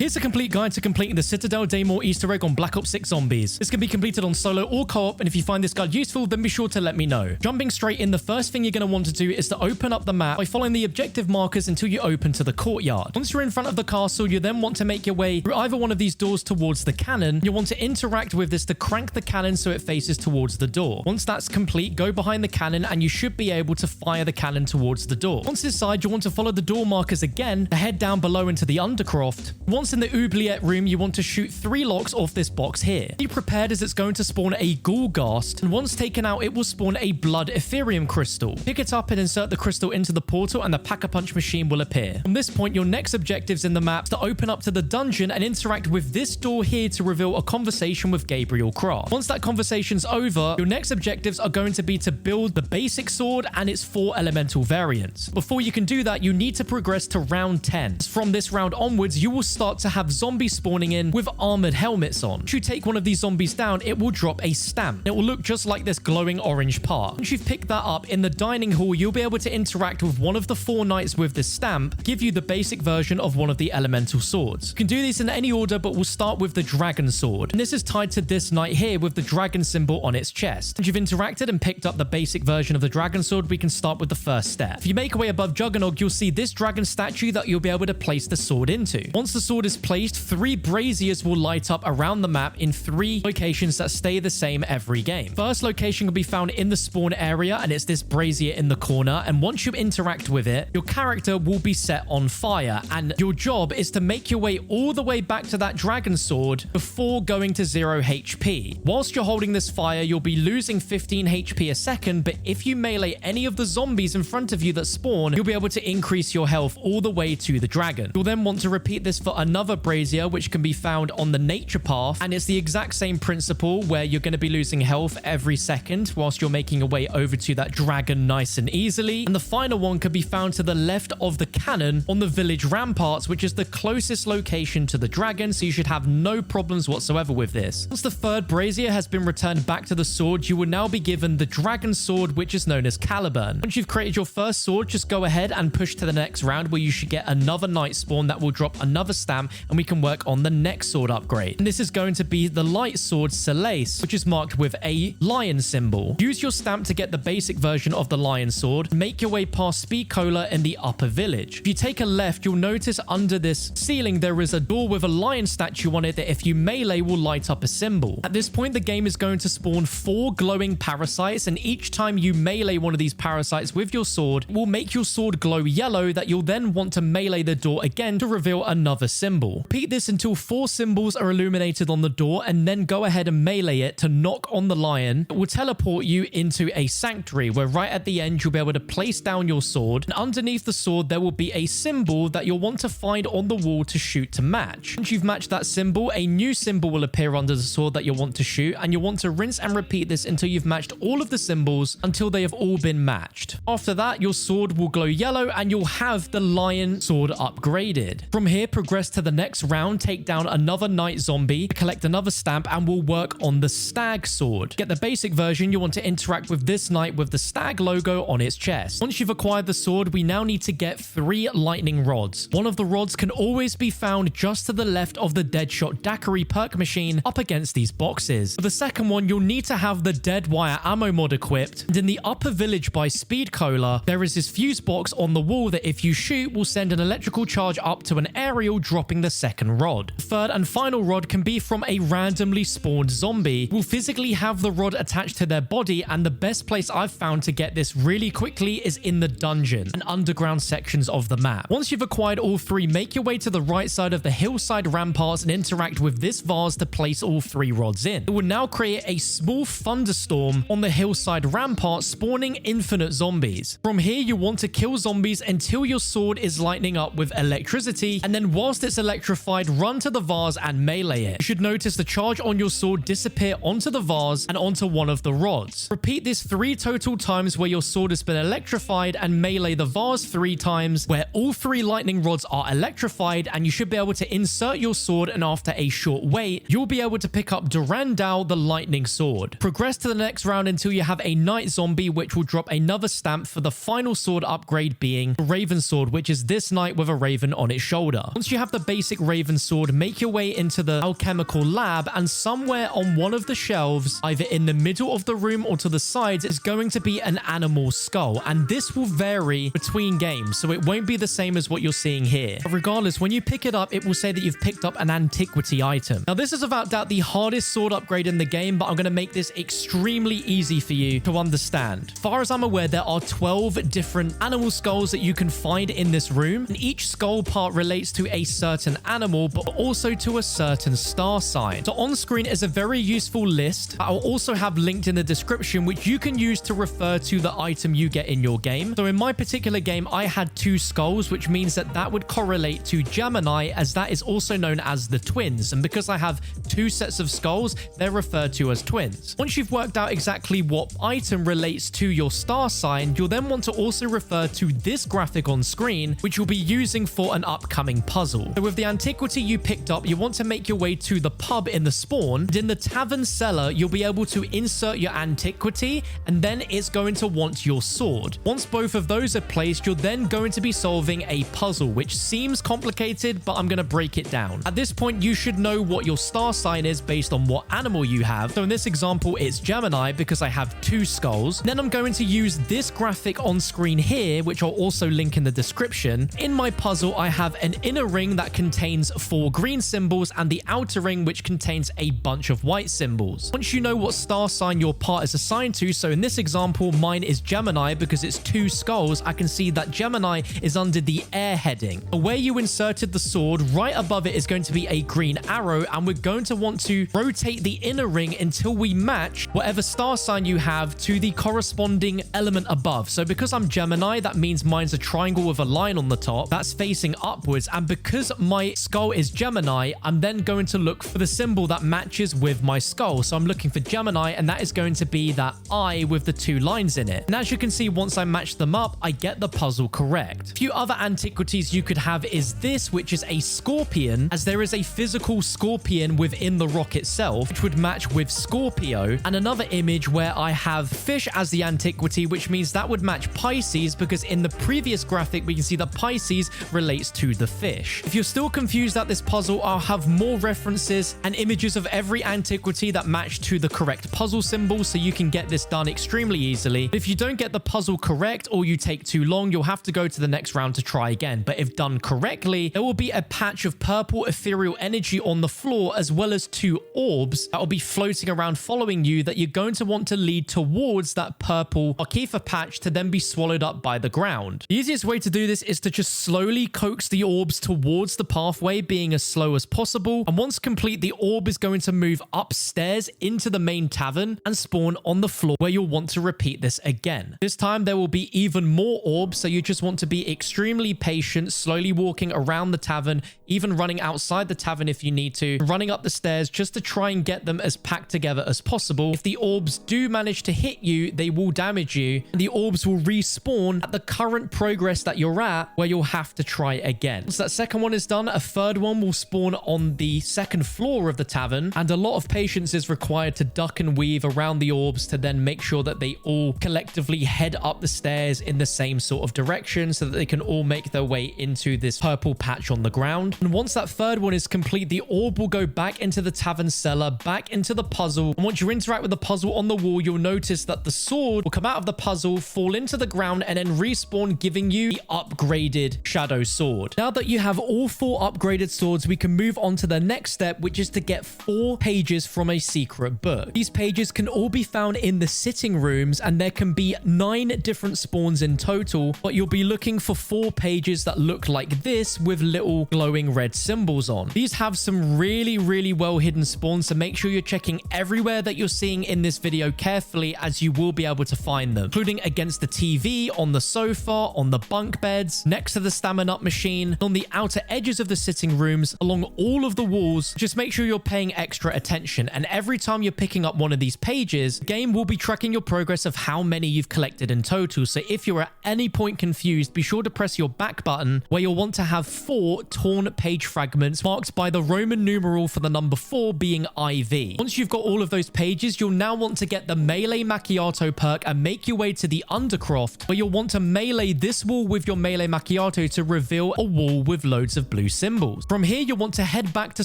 Here's a complete guide to completing the Citadelle Des Morts Easter egg on Black Ops 6 Zombies. This can be completed on solo or co-op, and if you find this guide useful, then be sure to let me know. Jumping straight in, the first thing you're going to want to do is to open up the map by following the objective markers until you open to the courtyard. Once you're in front of the castle, you then want to make your way through either one of these doors towards the cannon. You'll want to interact with this to crank the cannon so it faces towards the door. Once that's complete, go behind the cannon and you should be able to fire the cannon towards the door. Once inside, you want to follow the door markers again to head down below into the undercroft. Once in the oubliette room, you want to shoot 3 locks off this box here. Be prepared as it's going to spawn a ghoul ghast, and once taken out, it will spawn a blood Ethereum crystal. Pick it up and insert the crystal into the portal and the Pack-a-Punch machine will appear. From this point, your next objectives in the map is to open up to the dungeon and interact with this door here to reveal a conversation with Gabriel Krafft. Once that conversation's over, your next objectives are going to be to build the basic sword and its 4 elemental variants. Before you can do that, you need to progress to round 10. From this round onwards, you will start to have zombies spawning in with armored helmets on. If you take one of these zombies down, it will drop a stamp. It will look just like this glowing orange part. Once you've picked that up in the dining hall, you'll be able to interact with one of the 4 knights with this stamp, give you the basic version of one of the elemental swords. You can do these in any order, but we'll start with the dragon sword. And this is tied to this knight here with the dragon symbol on its chest. Once you've interacted and picked up the basic version of the dragon sword, we can start with the first step. If you make your way above Juggernog, you'll see this dragon statue that you'll be able to place the sword into. Once the sword is placed, 3 braziers will light up around the map in 3 locations that stay the same every game. First location will be found in the spawn area, and it's this brazier in the corner, and once you interact with it, your character will be set on fire, and your job is to make your way all the way back to that dragon sword before going to 0 HP. Whilst you're holding this fire, you'll be losing 15 HP a second, but if you melee any of the zombies in front of you that spawn, you'll be able to increase your health all the way to the dragon. You'll then want to repeat this for another brazier, which can be found on the nature path, and it's the exact same principle where you're going to be losing health every second whilst you're making your way over to that dragon nice and easily. And the final one can be found to the left of the cannon on the village ramparts, which is the closest location to the dragon, so you should have no problems whatsoever with this. Once the 3rd brazier has been returned back to the sword, you will now be given the dragon sword, which is known as Caliburn. Once you've created your first sword, just go ahead and push to the next round where you should get another knight spawn that will drop another stamp, and we can work on the next sword upgrade. And this is going to be the light sword Solace, which is marked with a lion symbol. Use your stamp to get the basic version of the lion sword. Make your way past Speed Cola in the upper village. If you take a left, you'll notice under this ceiling there is a door with a lion statue on it that if you melee will light up a symbol. At this point, the game is going to spawn 4 glowing parasites, and each time you melee one of these parasites with your sword, it will make your sword glow yellow that you'll then want to melee the door again to reveal another symbol. Repeat this until 4 symbols are illuminated on the door, and then go ahead and melee it to knock on the lion. It will teleport you into a sanctuary where right at the end you'll be able to place down your sword, and underneath the sword there will be a symbol that you'll want to find on the wall to shoot to match. Once you've matched that symbol, a new symbol will appear under the sword that you'll want to shoot, and you'll want to rinse and repeat this until you've matched all of the symbols until they have all been matched. After that, your sword will glow yellow and you'll have the lion sword upgraded. From here, progress to the next round, take down another knight zombie, collect another stamp, and we'll work on the Stag sword. Get the basic version, you want to interact with this knight with the Stag logo on its chest. Once you've acquired the sword, we now need to get 3 lightning rods. One of the rods can always be found just to the left of the Deadshot Daiquiri perk machine up against these boxes. For the second one, you'll need to have the Dead Wire ammo mod equipped, and in the upper village by Speed Cola, there is this fuse box on the wall that if you shoot will send an electrical charge up to an aerial, dropping the second rod. The third and final rod can be from a randomly spawned zombie. Will physically have the rod attached to their body, and the best place I've found to get this really quickly is in the dungeon and underground sections of the map. Once you've acquired all 3, make your way to the right side of the hillside ramparts and interact with this vase to place all 3 rods in. It will now create a small thunderstorm on the hillside rampart, spawning infinite zombies. From here, you want to kill zombies until your sword is lighting up with electricity, and then whilst it's electrified, run to the vase and melee it. You should notice the charge on your sword disappear onto the vase and onto one of the rods. Repeat this 3 total times where your sword has been electrified, and melee the vase 3 times where all 3 lightning rods are electrified, and you should be able to insert your sword, and after a short wait, you'll be able to pick up Durandal, the lightning sword. Progress to the next round until you have a knight zombie, which will drop another stamp for the final sword upgrade being the Raven sword, which is this knight with a raven on its shoulder. Once you have the basic Raven sword, make your way into the alchemical lab, and somewhere on one of the shelves, either in the middle of the room or to the sides, is going to be an animal skull. And this will vary between games, so it won't be the same as what you're seeing here. But regardless, when you pick it up, it will say that you've picked up an antiquity item. Now, this is without doubt the hardest sword upgrade in the game, but I'm going to make this extremely easy for you to understand. As far as I'm aware, there are 12 different animal skulls that you can find in this room, and each skull part relates to a certain animal, but also to a certain star sign. So on screen is a very useful list that I'll also have linked in the description, which you can use to refer to the item you get in your game. So in my particular game, I had 2 skulls, which means that that would correlate to Gemini, as that is also known as the twins. And because I have 2 sets of skulls, they're referred to as twins. Once you've worked out exactly what item relates to your star sign, you'll then want to also refer to this graphic on screen, which you'll be using for an upcoming puzzle. So with the antiquity you picked up, you want to make your way to the pub in the spawn, and in the tavern cellar, you'll be able to insert your antiquity, and then it's going to want your sword. Once both of those are placed, you're then going to be solving a puzzle, which seems complicated, but I'm going to break it down. At this point, you should know what your star sign is based on what animal you have. So in this example, it's Gemini because I have 2 skulls. Then I'm going to use this graphic on screen here, which I'll also link in the description. In my puzzle, I have an inner ring that contains 4 green symbols and the outer ring, which contains a bunch of white symbols. Once you know what star sign your part is assigned to, so in this example, mine is Gemini because it's 2 skulls, I can see that Gemini is under the air heading. Where you inserted the sword, right above it is going to be a green arrow, and we're going to want to rotate the inner ring until we match whatever star sign you have to the corresponding element above. So because I'm Gemini, that means mine's a triangle with a line on the top that's facing upwards, and because my skull is Gemini, I'm then going to look for the symbol that matches with my skull. So I'm looking for Gemini, and that is going to be that eye with the 2 lines in it. And as you can see, once I match them up, I get the puzzle correct. A few other antiquities you could have is this, which is a scorpion, as there is a physical scorpion within the rock itself, which would match with Scorpio, and another image where I have fish as the antiquity, which means that would match Pisces, because in the previous graphic, we can see that Pisces relates to the fish. If you're still confused at this puzzle, I'll have more references and images of every antiquity that match to the correct puzzle symbol, so you can get this done extremely easily. If you don't get the puzzle correct or you take too long, you'll have to go to the next round to try again. But if done correctly, there will be a patch of purple ethereal energy on the floor, as well as 2 orbs that will be floating around following you, that you're going to want to lead towards that purple Arkifa patch to then be swallowed up by the ground. The easiest way to do this is to just slowly coax the orbs towards the pathway, being as slow as possible. And once complete, the orb is going to move upstairs into the main tavern and spawn on the floor, where you'll want to repeat this again. This time there will be even more orbs, so you just want to be extremely patient, slowly walking around the tavern, even running outside the tavern if you need to, running up the stairs just to try and get them as packed together as possible. If the orbs do manage to hit you, they will damage you, and the orbs will respawn at the current progress that you're at, where you'll have to try again. Once that second one is done, a third one will spawn on the second floor of the tavern, and a lot of patience is required to duck and weave around the orbs to then make sure that they all collectively head up the stairs in the same sort of direction, so that they can all make their way into this purple patch on the ground. And once that third one is complete, the orb will go back into the tavern cellar, back into the puzzle. And once you interact with the puzzle on the wall, you'll notice that the sword will come out of the puzzle, fall into the ground, and then respawn, giving you the upgraded shadow sword. Now that you have all 4 upgraded swords, we can move on to the next step, which is to get 4 pages from a secret book. These pages can all be found in the sitting rooms, and there can be 9 different spawns in total, but you'll be looking for 4 pages that look like this with little glowing red symbols on. These have some really well hidden spawns, so make sure you're checking everywhere that you're seeing in this video carefully, as you will be able to find them, including against the TV, on the sofa, on the bunk beds, next to the stamina up machine, on the outer edges of the sitting rooms, along all of the walls. Just make sure you're paying extra attention, and every time you're picking up one of these pages, the game will be tracking your progress of how many you've collected in total. So if you're at any point confused, be sure to press your back button, where you'll want to have 4 torn page fragments marked by the Roman numeral for the number 4 being IV. Once you've got all of those pages, you'll now want to get the Melee Macchiato perk and make your way to the Undercroft, where you'll want to melee this wall with your Melee Macchiato to reveal a wall with loads of blue blue symbols. From here, you'll want to head back to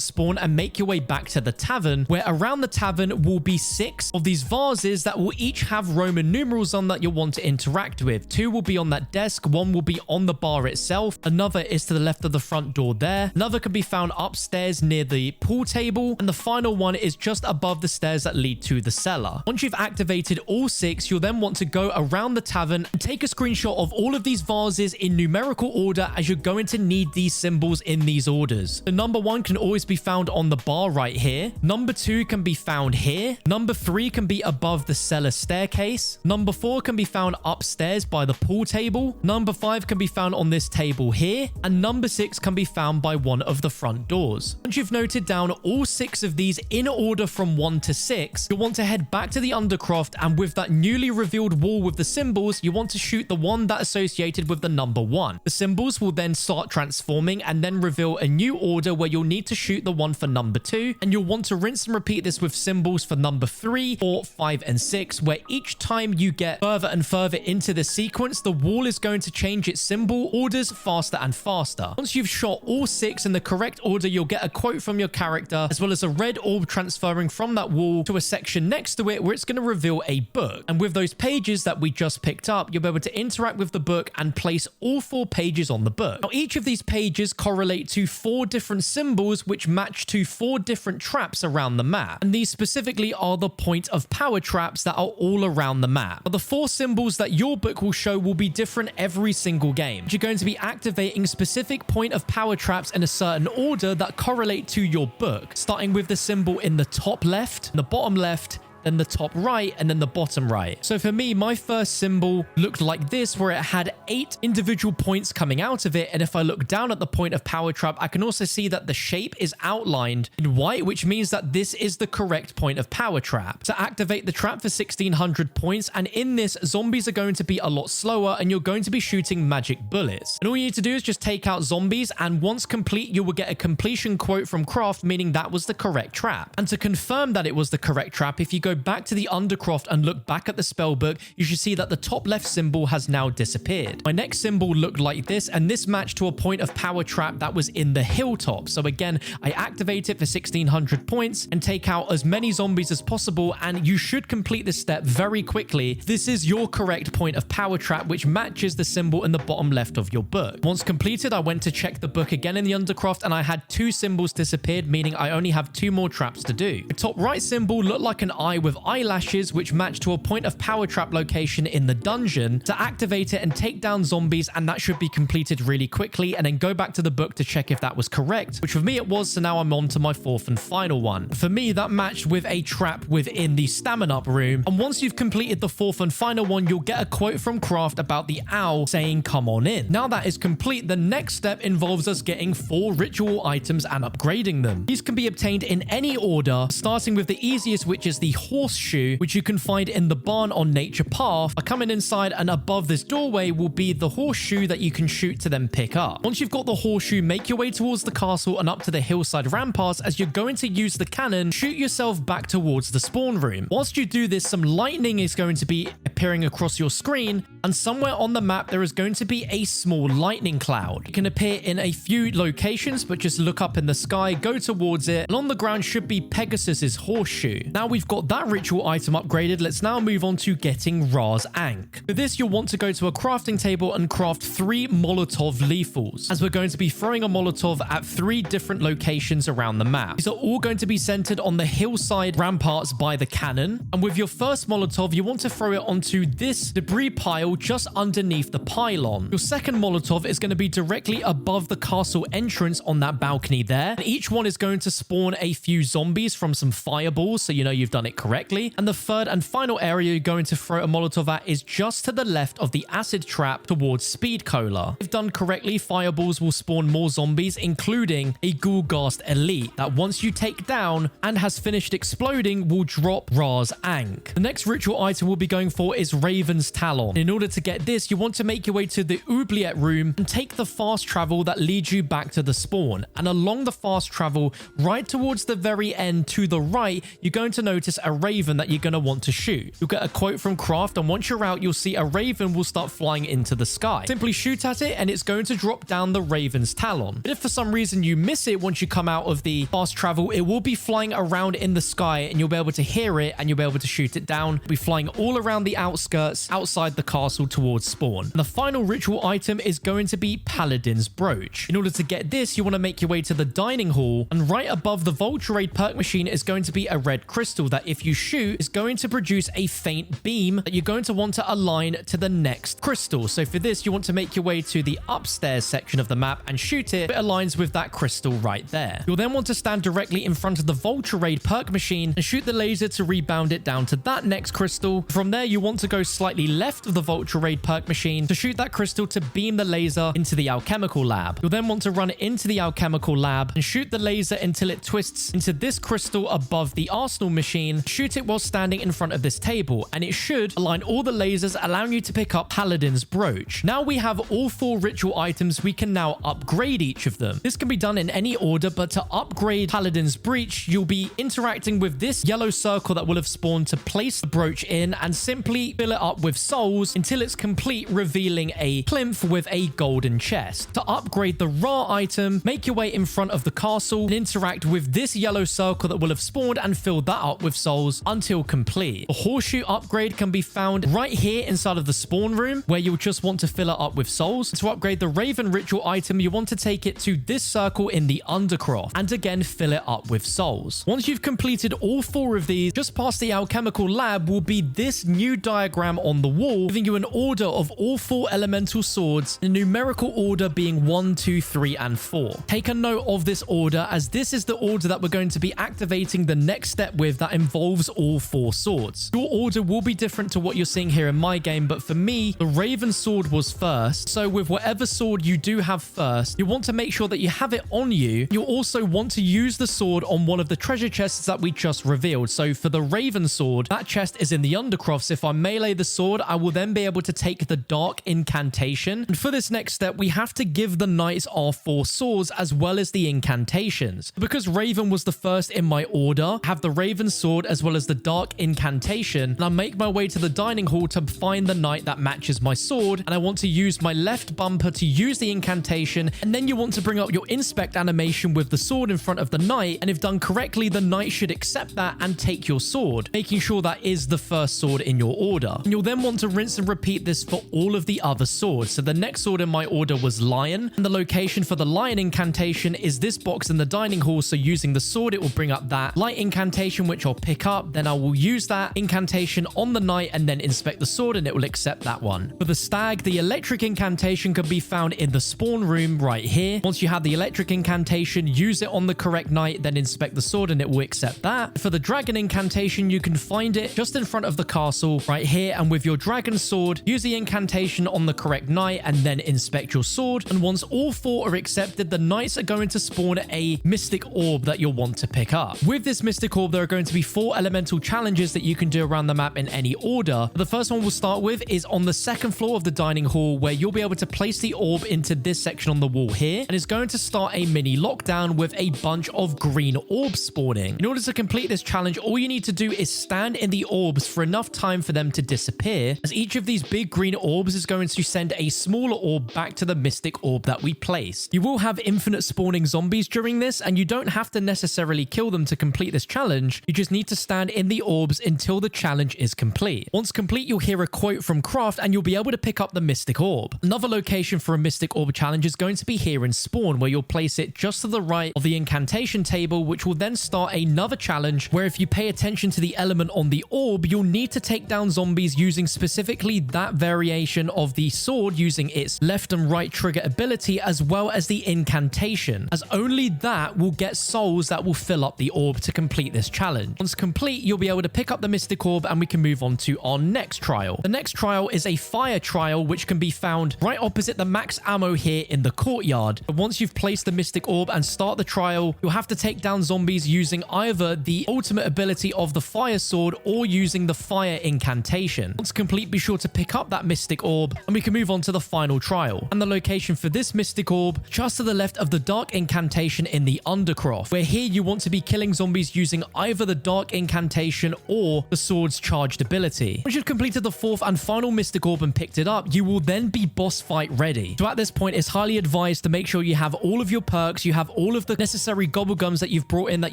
spawn and make your way back to the tavern, where around the tavern will be 6 of these vases that will each have Roman numerals on that you'll want to interact with. 2 will be on that desk, 1 will be on the bar itself, another is to the left of the front door there, another can be found upstairs near the pool table, and the final one is just above the stairs that lead to the cellar. Once you've activated all 6, you'll then want to go around the tavern and take a screenshot of all of these vases in numerical order, as you're going to need these symbols in these orders. So number 1 can always be found on the bar right here. Number 2 can be found here. Number 3 can be above the cellar staircase. Number 4 can be found upstairs by the pool table. Number 5 can be found on this table here. And number 6 can be found by one of the front doors. Once you've noted down all 6 of these in order from 1 to 6, you'll want to head back to the Undercroft, and with that newly revealed wall with the symbols, you want to shoot the one that associated with the number 1. The symbols will then start transforming and then reveal a new order where you'll need to shoot the one for number 2, and you'll want to rinse and repeat this with symbols for number 3, 4, 5, and 6, where each time you get further and further into the sequence, the wall is going to change its symbol orders faster and faster. Once you've shot all 6 in the correct order, you'll get a quote from your character, as well as a red orb transferring from that wall to a section next to it where it's going to reveal a book. And with those pages that we just picked up, you'll be able to interact with the book and place all 4 pages on the book. Now, each of these pages correlate to 4 different symbols which match to 4 different traps around the map. And these specifically are the point of power traps that are all around the map. Now, the 4 symbols that your book will show will be different every single game. You're going to be activating specific point of power traps in a certain order that correlate to your book, starting with the symbol in the top left, the bottom left, then the top right, and then the bottom right. So for me, my first symbol looked like this, where it had 8 individual points coming out of it. And if I look down at the point of power trap, I can also see that the shape is outlined in white, which means that this is the correct point of power trap. To activate the trap for 1600 points, and in this, zombies are going to be a lot slower, and you're going to be shooting magic bullets. And all you need to do is just take out zombies, and once complete, you will get a completion quote from Krafft, meaning that was the correct trap. And to confirm that it was the correct trap, if you go back to the Undercroft and look back at the spellbook, you should see that the top left symbol has now disappeared. My next symbol looked like this, and this matched to a point of power trap that was in the hilltop. So again, I activate it for 1600 points and take out as many zombies as possible, and you should complete this step very quickly. This is your correct point of power trap, which matches the symbol in the bottom left of your book. Once completed, I went to check the book again in the Undercroft, and I had 2 symbols disappeared, meaning I only have 2 more traps to do. The top right symbol looked like an eye with eyelashes, which match to a point of power trap location in the dungeon. To activate it and take down zombies, and that should be completed really quickly, and then go back to the book to check if that was correct, which for me it was. So now I'm on to my 4th and final one. For me, that matched with a trap within the stamina up room, and once you've completed the 4th and final one, you'll get a quote from Krafft about the owl saying come on in. Now that is complete, the next step involves us getting 4 ritual items and upgrading them. These can be obtained in any order, starting with the easiest, which is the Horseshoe, which you can find in the barn on Nature Path. By coming inside, and above this doorway will be the Horseshoe that you can shoot to then pick up. Once you've got the Horseshoe, make your way towards the castle and up to the hillside ramparts, as you're going to use the cannon, shoot yourself back towards the spawn room. Whilst you do this, some lightning is going to be appearing across your screen, and somewhere on the map there is going to be a small lightning cloud. It can appear in a few locations, but just look up in the sky, go towards it, and on the ground should be Pegasus's Horseshoe. Now we've got that ritual item upgraded, let's now move on to getting Ra's Ankh. For this, you'll want to go to a crafting table and craft 3 Molotov lethals, as we're going to be throwing a Molotov at 3 different locations around the map. These are all going to be centered on the hillside ramparts by the cannon, and with your first Molotov, you want to throw it onto this debris pile just underneath the pylon. Your second Molotov is going to be directly above the castle entrance on that balcony there, and each one is going to spawn a few zombies from some fireballs, so you know you've done it correctly. And the third and final area you're going to throw a Molotov at is just to the left of the acid trap towards Speed Cola. If done correctly, fireballs will spawn more zombies, including a Ghoulghast Elite that once you take down and has finished exploding will drop Ra's Ankh. The next ritual item we'll be going for is Raven's Talon. In order to get this, you want to make your way to the oubliette room and take the fast travel that leads you back to the spawn. And along the fast travel, right towards the very end to the right, you're going to notice a raven that you're going to want to shoot. You'll get a quote from Krafft, and once you're out, you'll see a raven will start flying into the sky. Simply shoot at it and it's going to drop down the raven's talon. But if for some reason you miss it once you come out of the fast travel, it will be flying around in the sky and you'll be able to hear it and you'll be able to shoot it down. It'll be flying all around the outskirts outside the castle towards spawn. And the final ritual item is going to be Paladin's Broach. In order to get this, you want to make your way to the dining hall, and right above the Vulture Raid perk machine is going to be a red crystal that if you shoot is going to produce a faint beam that you're going to want to align to the next crystal. So for this, you want to make your way to the upstairs section of the map and shoot it. It aligns with that crystal right there. You'll then want to stand directly in front of the Vulture Raid perk machine and shoot the laser to rebound it down to that next crystal. From there, you want to go slightly left of the Vulture Raid perk machine to shoot that crystal to beam the laser into the alchemical lab. You'll then want to run into the alchemical lab and shoot the laser until it twists into this crystal above the arsenal machine. Shoot it while standing in front of this table, and it should align all the lasers, allowing you to pick up Paladin's Broach. Now we have all 4 ritual items. We can now upgrade each of them. This can be done in any order, but to upgrade Paladin's Breach, you'll be interacting with this yellow circle that will have spawned to place the brooch in and simply fill it up with souls until it's complete, revealing a plinth with a golden chest. To upgrade the Ra item, make your way in front of the castle and interact with this yellow circle that will have spawned and fill that up with souls until complete. The Horseshoe upgrade can be found right here inside of the spawn room, where you'll just want to fill it up with souls. To upgrade the Raven ritual item, you want to take it to this circle in the Undercroft and again fill it up with souls. Once you've completed all 4 of these, just past the alchemical lab will be this new diagram on the wall, giving you an order of all 4 elemental swords, the numerical order being 1, 2, 3, and 4. Take a note of this order, as this is the order that we're going to be activating the next step with that involves all 4 swords. Your order will be different to what you're seeing here in my game, but for me, the Raven sword was first. So with whatever sword you do have first, you want to make sure that you have it on you. You'll also want to use the sword on one of the treasure chests that we just revealed. So for the Raven sword, that chest is in the Undercroft. So if I melee the sword, I will then be able to take the Dark Incantation. And for this next step, we have to give the knights our 4 swords as well as the incantations. Because Raven was the first in my order, I have the Raven sword as well as the Dark Incantation, and I make my way to the dining hall to find the knight that matches my sword, and I want to use my left bumper to use the incantation, and then you want to bring up your inspect animation with the sword in front of the knight, and if done correctly, the knight should accept that and take your sword, making sure that is the first sword in your order. And you'll then want to rinse and repeat this for all of the other swords. So the next sword in my order was Lion, and the location for the Lion incantation is this box in the dining hall. So using the sword, it will bring up that light incantation, which I'll pick up. Then I will use that incantation on the knight and then inspect the sword, and it will accept that one. For the Stag, the electric incantation can be found in the spawn room right here. Once you have the electric incantation, use it on the correct knight, then inspect the sword and it will accept that. For the dragon incantation, you can find it just in front of the castle right here, and with your dragon sword, use the incantation on the correct knight and then inspect your sword. And once all 4 are accepted, the knights are going to spawn a mystic orb that you'll want to pick up. With this mystic orb, there are going to be 4 elemental challenges that you can do around the map in any order. The first one we'll start with is on the second floor of the dining hall, where you'll be able to place the orb into this section on the wall here, and it's going to start a mini lockdown with a bunch of green orbs spawning. In order to complete this challenge, all you need to do is stand in the orbs for enough time for them to disappear, as each of these big green orbs is going to send a smaller orb back to the mystic orb that we placed. You will have infinite spawning zombies during this, and you don't have to necessarily kill them to complete this challenge. You just need to stand in the orbs until the challenge is complete. Once complete, you'll hear a quote from Krafft and you'll be able to pick up the mystic orb. Another location for a mystic orb challenge is going to be here in spawn, where you'll place it just to the right of the incantation table, which will then start another challenge where if you pay attention to the element on the orb, you'll need to take down zombies using specifically that variation of the sword, using its left and right trigger ability as well as the incantation, as only that will get souls that will fill up the orb to complete this challenge. Once complete, you'll be able to pick up the mystic orb and we can move on to our next trial. The next trial is a fire trial, which can be found right opposite the max ammo here in the courtyard. But once you've placed the mystic orb and start the trial, you'll have to take down zombies using either the ultimate ability of the fire sword or using the fire incantation. Once complete, be sure to pick up that mystic orb and we can move on to the final trial. And the location for this mystic orb, just to the left of the dark incantation in the Undercroft, where here you want to be killing zombies using either the dark incantation or the sword's charged ability. Once you've completed the 4th and final Mystic Orb and picked it up, you will then be boss fight ready. So at this point, it's highly advised to make sure you have all of your perks, you have all of the necessary gobblegums that you've brought in that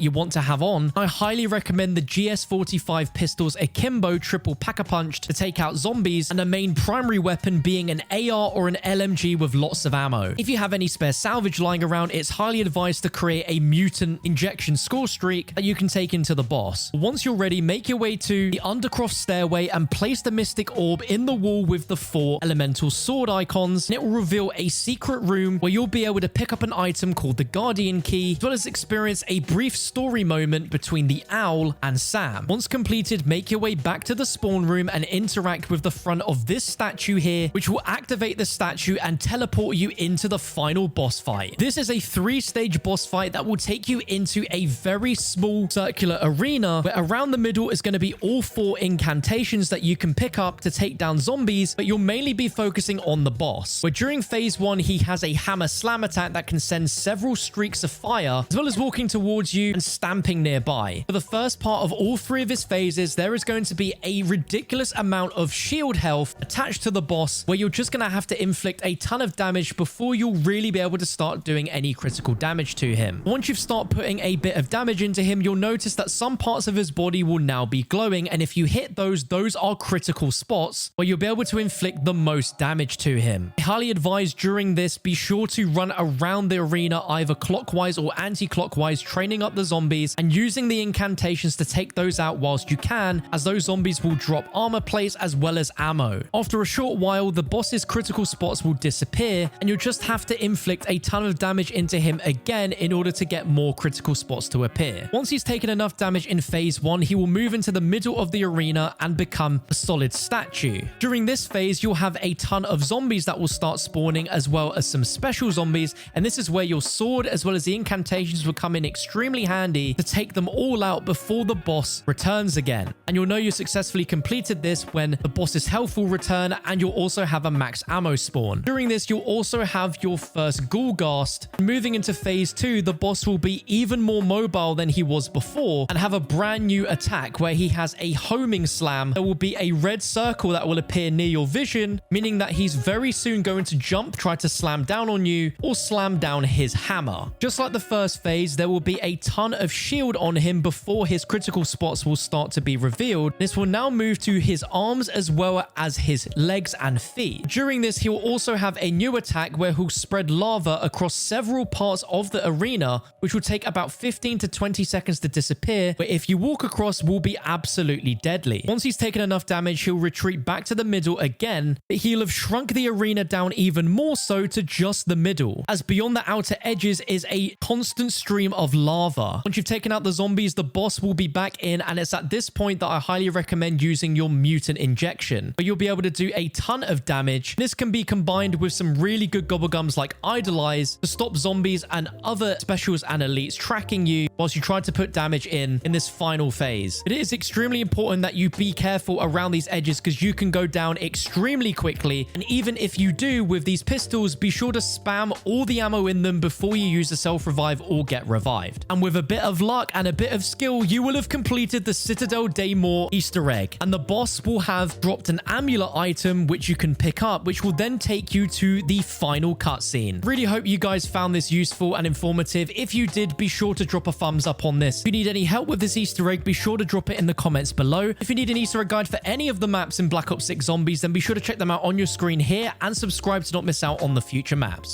you want to have on. I highly recommend the GS45 pistols akimbo triple pack-a-punch to take out zombies, and the main primary weapon being an AR or an LMG with lots of ammo. If you have any spare salvage lying around, it's highly advised to create a mutant injection score streak that you can take into the boss. Once you're ready, make your way to the Undercroft stairway and place the Mystic Orb in the wall with the 4 elemental sword icons, and it will reveal a secret room where you'll be able to pick up an item called the Guardian Key, as well as experience a brief story moment between the Owl and Sam. Once completed, make your way back to the spawn room and interact with the front of this statue here, which will activate the statue and teleport you into the final boss fight. This is a 3-stage boss fight that will take you into a very small circular arena where around the middle is going to be all 4 incantations that you can pick up to take down zombies, but you'll mainly be focusing on the boss, where during phase 1 he has a hammer slam attack that can send several streaks of fire, as well as walking towards you and stamping nearby. For the first part of all 3 of his phases, there is going to be a ridiculous amount of shield health attached to the boss, where you're just going to have to inflict a ton of damage before you'll really be able to start doing any critical damage to him. Once you start putting a bit of damage into him, you'll notice that some parts of his body will now be glowing, and if you hit those are critical spots where you'll be able to inflict the most damage to him. I highly advise during this, be sure to run around the arena either clockwise or anti-clockwise, training up the zombies and using the incantations to take those out whilst you can, as those zombies will drop armor plates as well as ammo. After a short while, the boss's critical spots will disappear, and you'll just have to inflict a ton of damage into him again in order to get more critical spots to appear. Once he's taken enough damage in phase 1, he will move into the middle of the arena and become a solid statue. During this phase, you'll have a ton of zombies that will start spawning, as well as some special zombies, and this is where your sword as well as the incantations will come in extremely handy to take them all out before the boss returns again. And you'll know you successfully completed this when the boss's health will return, and you'll also have a max ammo spawn. During this, you'll also have your first Ghoulghast. Moving into phase 2, the boss will be even more mobile than he was before and have a brand new attack where he has a homing slam. There will be a red circle that will appear near your vision, meaning that he's very soon going to jump, try to slam down on you, or slam down his hammer. Just like the first phase, there will be a ton of shield on him before his critical spots will start to be revealed. This will now move to his arms as well as his legs and feet. During this, he will also have a new attack where he'll spread lava across several parts of the arena, which will take about 15 to 20 seconds to disappear, but if you walk across, will be absolutely deadly. Once he's taken enough damage, he'll retreat back to the middle again, but he'll have shrunk the arena down even more so to just the middle, as beyond the outer edges is a constant stream of lava. Once you've taken out the zombies, the boss will be back in, and it's at this point that I highly recommend using your mutant injection, but you'll be able to do a ton of damage. This can be combined with some really good gobblegums like Idolize to stop zombies and other specials and elites tracking you whilst you try to put damage in this final phase. It is extremely important that you be careful around these edges, because you can go down extremely quickly, and even if you do with these pistols, be sure to spam all the ammo in them before you use the self-revive or get revived. And with a bit of luck and a bit of skill, you will have completed the Citadelle Des Morts Easter egg, and the boss will have dropped an amulet item which you can pick up, which will then take you to the final cutscene. Really hope you guys found this useful and informative. If you did, be sure to drop a thumbs up on this. If you need any help with this Easter egg, be sure to drop it in the comments below. If you need an Easter egg guide for any of the maps in Black Ops 6 Zombies, then be sure to check them out on your screen here and subscribe to not miss out on the future maps.